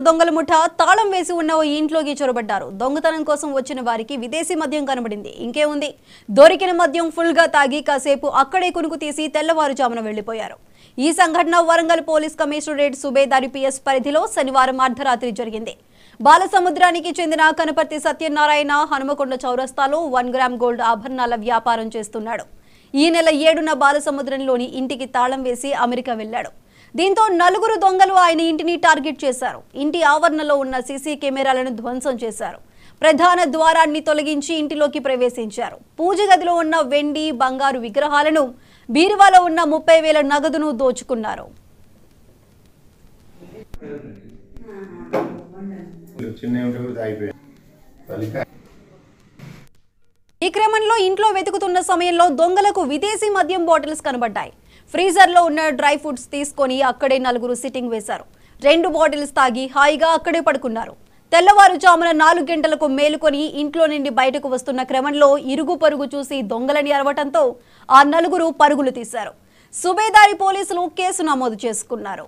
దొంగల ముఠా తాళం వేసి ఉన్న ఓ ఇంట్లోకి చొరబడ్డారు. దొంగతనం కోసం వచ్చిన వారికి విదేశీ మద్యం కనబడింది. ఇంకేముంది, దొరికిన మద్యం ఫుల్ గా తాగి కాసేపు అక్కడే కునుకు తీసి తెల్లవారుజామున వెళ్లిపోయారు. ఈ సంఘటన Warangal police commissionerate Subedari PS పరిధిలో శనివారం అర్ధరాత్రి జరిగింది. బాలసముద్రానికి చెందిన కనపర్తి సత్యనారాయణ హనుమకొండ చౌరస్తాలో 1 గ్రామ్ గోల్డ్ ఆభరణాల వ్యాపారం చేస్తున్నాడు. ఈ నెల 7న బాలసముద్రంలోని ఇంటికి తాళం వేసి అమెరికా వెళ్లాడు. దీంతో నలుగురు దొంగలు ఆయన ఇంటిని టార్గెట్ చేశారు. ఇంటి ఆవరణలో ఉన్న సీసీ కెమెరాలను ధ్వంసం చేశారు. ప్రధాన ద్వారాన్ని తొలగించి ఇంటిలోకి ప్రవేశించారు. పూజ గదిలో ఉన్న వెండి, బంగారు విగ్రహాలను, బీరువాలో ఉన్న 30,000 నగదును దోచుకున్నారు. ఈ క్రమంలో ఇంట్లో వెతుకుతున్న సమయంలో దొంగలకు విదేశీ మద్యం బాటిల్స్ కనబడ్డాయి. ఫ్రీజర్ లో ఉన్న డ్రై ఫ్రూట్స్ తీసుకొని అక్కడే నలుగురు సిట్టింగ్ వేశారు. 2 బాటిల్స్ తాగి హాయిగా అక్కడే పడుకున్నారు. తెల్లవారుజామున 4 గంటలకు మేలుకొని ఇంట్లో నుండి బయటకు వస్తున్న క్రమంలో ఇరుగు పరుగు చూసి దొంగలని అరవటంతో ఆ నలుగురు పరుగులు తీశారు. సుబేదారి పోలీసులు కేసు నమోదు చేసుకున్నారు.